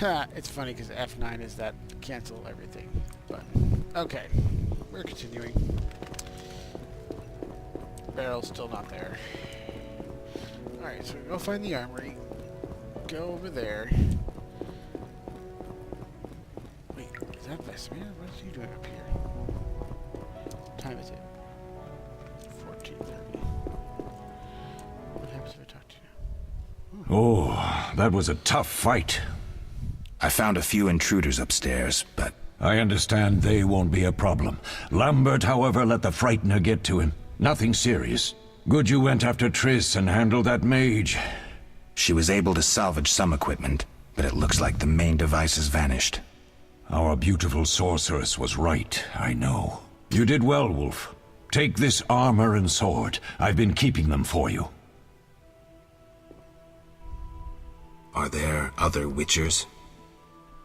It's funny because F9 is that cancel everything. But, okay. We're continuing. Barrel's still not there. Alright, so we go find the armory. Go over there. Wait, is that Vesemir? What is he doing up here? What time is it? 14:30. What happens if I talk to you now? Oh, that was a tough fight. I found a few intruders upstairs, but... I understand they won't be a problem. Lambert, however, let the Frightener get to him. Nothing serious. Good you went after Triss and handled that mage. She was able to salvage some equipment, but it looks like the main device has vanished. Our beautiful sorceress was right, I know. You did well, Wolf. Take this armor and sword. I've been keeping them for you. Are there other Witchers?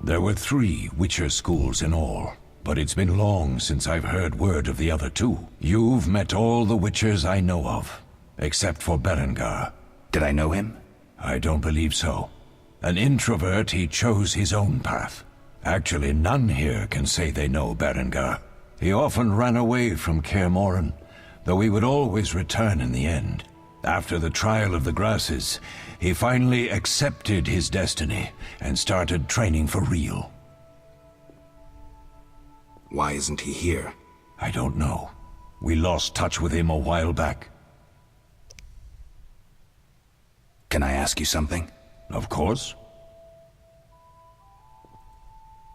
There were 3 Witcher schools in all, but it's been long since I've heard word of the other 2. You've met all the Witchers I know of, except for Berengar. Did I know him? I don't believe so. An introvert, he chose his own path. Actually, none here can say they know Berengar. He often ran away from Kaer Morhen, though he would always return in the end. After the trial of the Grasses, he finally accepted his destiny and started training for real. Why isn't he here? I don't know. We lost touch with him a while back. Can I ask you something? Of course.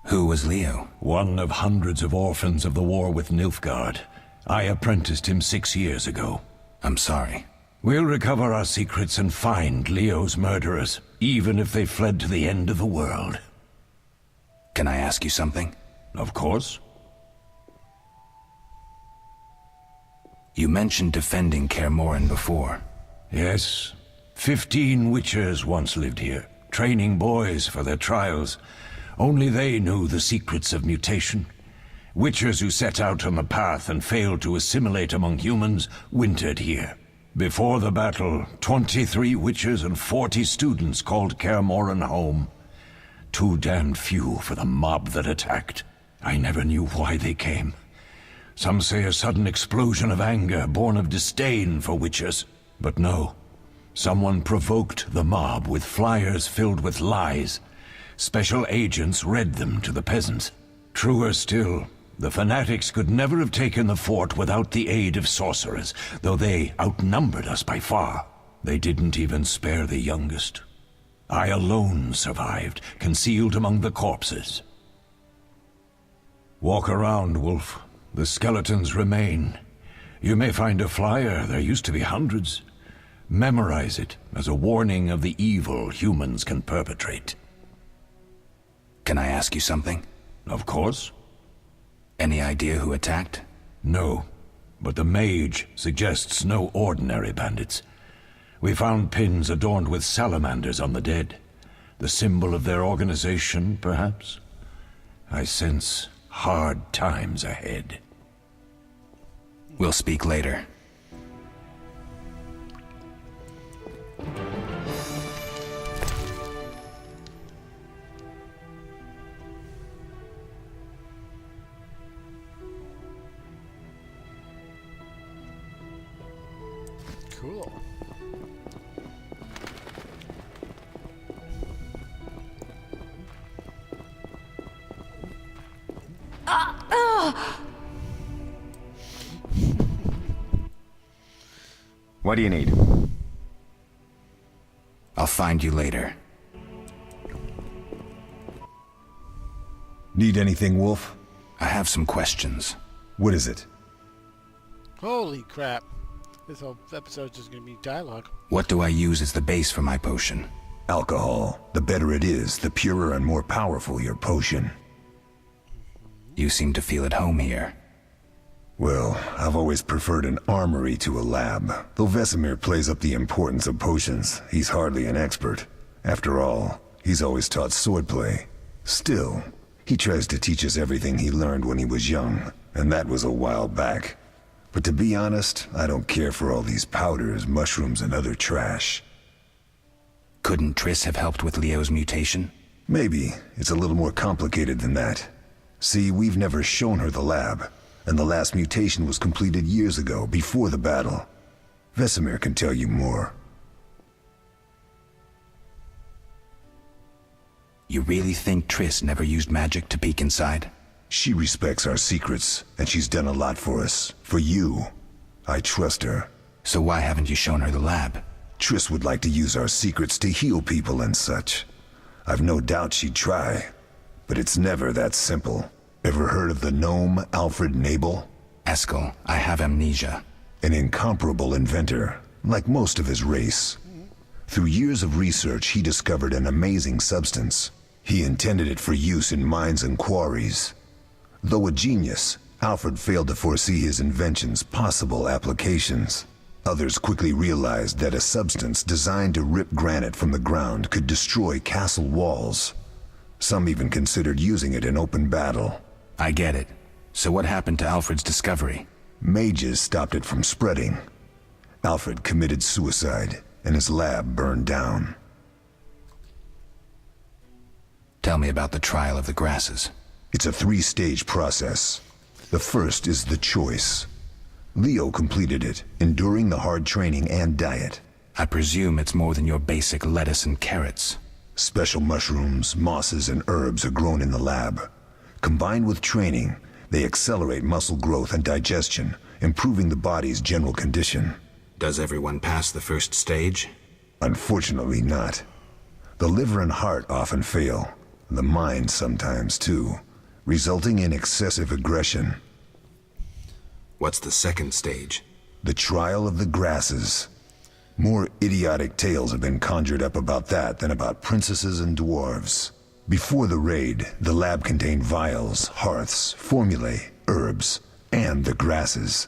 Who was Leo? One of hundreds of orphans of the war with Nilfgaard. I apprenticed him 6 years ago. I'm sorry. We'll recover our secrets and find Leo's murderers, even if they fled to the end of the world. Can I ask you something? Of course. You mentioned defending Kaer Morhen before. Yes. 15 Witchers once lived here, training boys for their trials. Only they knew the secrets of mutation. Witchers who set out on the path and failed to assimilate among humans wintered here. Before the battle, 23 Witchers and 40 students called Kaer Morhen home. Too damned few for the mob that attacked. I never knew why they came. Some say a sudden explosion of anger born of disdain for Witchers. But no. Someone provoked the mob with flyers filled with lies. Special agents read them to the peasants. Truer still, the fanatics could never have taken the fort without the aid of sorcerers, though they outnumbered us by far. They didn't even spare the youngest. I alone survived, concealed among the corpses. Walk around, Wolf. The skeletons remain. You may find a flyer, there used to be hundreds. Memorize it as a warning of the evil humans can perpetrate. Can I ask you something? Of course. Any idea who attacked? No, but the mage suggests no ordinary bandits. We found pins adorned with salamanders on the dead. The symbol of their organization, perhaps? I sense hard times ahead. We'll speak later. Cool. What do you need? I'll find you later. Need anything, Wolf? I have some questions. What is it? Holy crap. This whole episode's just gonna be dialogue. What do I use as the base for my potion? Alcohol. The better it is, the purer and more powerful your potion. You seem to feel at home here. Well, I've always preferred an armory to a lab. Though Vesemir plays up the importance of potions, he's hardly an expert. After all, he's always taught swordplay. Still, he tries to teach us everything he learned when he was young, and that was a while back. But to be honest, I don't care for all these powders, mushrooms, and other trash. Couldn't Triss have helped with Leo's mutation? Maybe it's a little more complicated than that. See, we've never shown her the lab, and the last mutation was completed years ago, before the battle. Vesemir can tell you more. You really think Triss never used magic to peek inside? She respects our secrets, and she's done a lot for us. For you. I trust her. So why haven't you shown her the lab? Triss would like to use our secrets to heal people and such. I've no doubt she'd try, but it's never that simple. Ever heard of the gnome Alfred Nabel? Eskel, I have amnesia. An incomparable inventor, like most of his race. Through years of research, he discovered an amazing substance. He intended it for use in mines and quarries. Though a genius, Alfred failed to foresee his invention's possible applications. Others quickly realized that a substance designed to rip granite from the ground could destroy castle walls. Some even considered using it in open battle. I get it. So what happened to Alfred's discovery? Mages stopped it from spreading. Alfred committed suicide, and his lab burned down. Tell me about the trial of the grasses. It's a 3-stage process. The first is the choice. Leo completed it, enduring the hard training and diet. I presume it's more than your basic lettuce and carrots. Special mushrooms, mosses, and herbs are grown in the lab. Combined with training, they accelerate muscle growth and digestion, improving the body's general condition. Does everyone pass the first stage? Unfortunately not. The liver and heart often fail, the mind sometimes too, resulting in excessive aggression. What's the second stage? The trial of the grasses. More idiotic tales have been conjured up about that than about princesses and dwarves. Before the raid, the lab contained vials, hearths, formulae, herbs, and the grasses.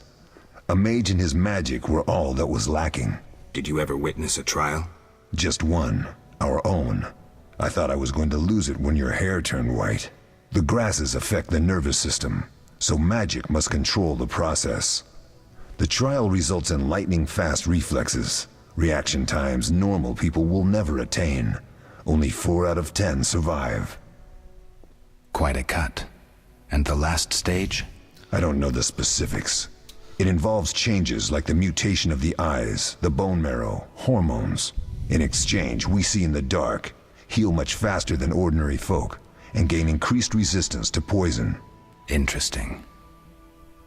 A mage and his magic were all that was lacking. Did you ever witness a trial? Just one, our own. I thought I was going to lose it when your hair turned white. The grasses affect the nervous system, so magic must control the process. The trial results in lightning-fast reflexes, reaction times normal people will never attain. Only 4 out of 10 survive. Quite a cut. And the last stage? I don't know the specifics. It involves changes like the mutation of the eyes, the bone marrow, hormones. In exchange, we see in the dark, heal much faster than ordinary folk, and gain increased resistance to poison. Interesting.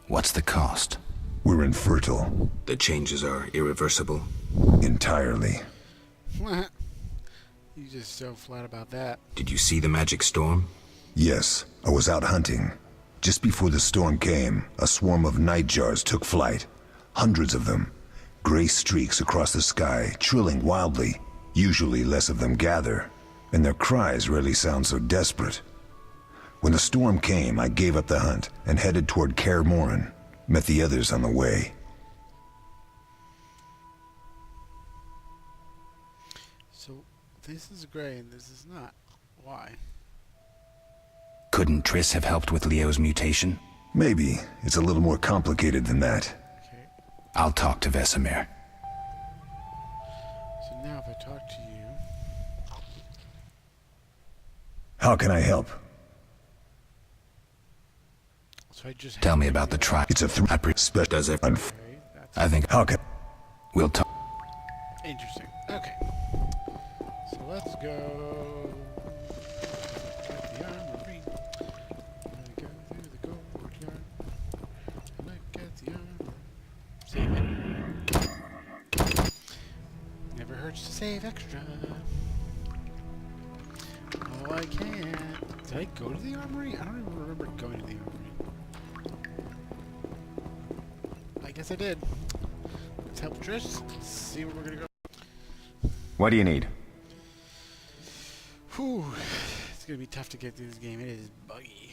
What's the cost? We're infertile. The changes are irreversible? Entirely. What? You just so flat about that. Did you see the magic storm? Yes, I was out hunting. Just before the storm came, a swarm of nightjars took flight. Hundreds of them. Gray streaks across the sky, trilling wildly. Usually less of them gather, and their cries rarely sound so desperate. When the storm came, I gave up the hunt and headed toward Kaer Morhen. Met the others on the way. So, this is gray and this is not. Why? Couldn't Triss have helped with Leo's mutation? Maybe. It's a little more complicated than that. Okay. I'll talk to Vesemir. So now if I talk to you... How can I help? So I just Tell me about the trial. It's a special. Does it? Okay, that's I think How can... we'll talk. interesting. Okay. So let's go... at the armory. Gonna go through the courtyard. Look at the armory. Save it. Never hurts to save extra. Oh, I can't. Did I go to the armory? I don't even remember going to the armory. I guess I did. Let's help Triss. Let's see where we're gonna go. What do you need? Whew. It's gonna be tough to get through this game. It is buggy.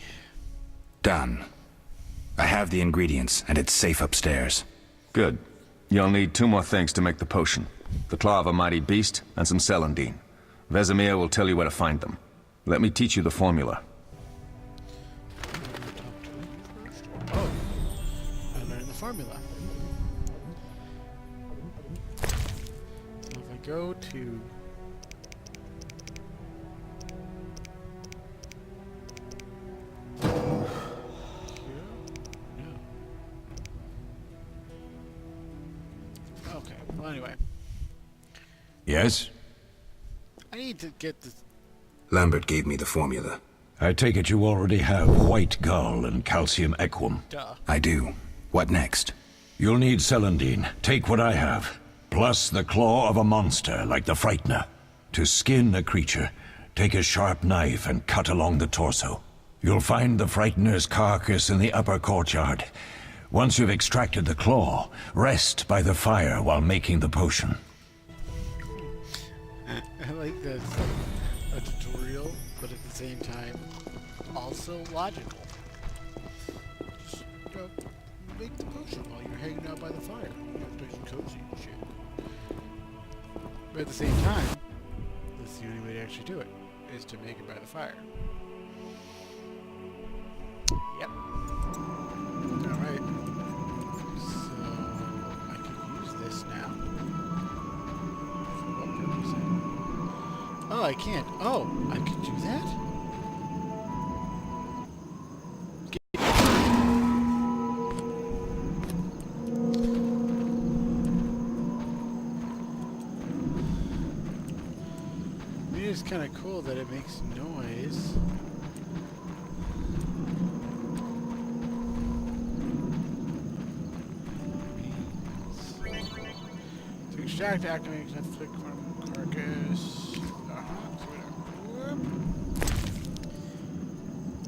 Done. I have the ingredients, and it's safe upstairs. Good. You'll need 2 more things to make the potion. The claw of a mighty beast, and some celandine. Vesemir will tell you where to find them. Let me teach you the formula. Oh, I learned the formula. So if I go to Yes? I need to get this. Lambert gave me the formula. I take it you already have white gall and calcium equum. Duh. I do. What next? You'll need celandine. Take what I have. Plus the claw of a monster like the Frightener. To skin a creature, take a sharp knife and cut along the torso. You'll find the Frightener's carcass in the upper courtyard. Once you've extracted the claw, rest by the fire while making the potion. I like that it's like a tutorial, but at the same time, also logical. Just make the potion while you're hanging out by the fire. Nice and cozy and shit. But at the same time, that's the only way to actually do it, is to make it by the fire. Yep. Alright. So, I can use this now. For what purpose? Oh, I can't. Oh, I could do that? I mean, it's kind of cool that it makes noise. To extract, activate, flick from carcass.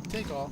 Take all.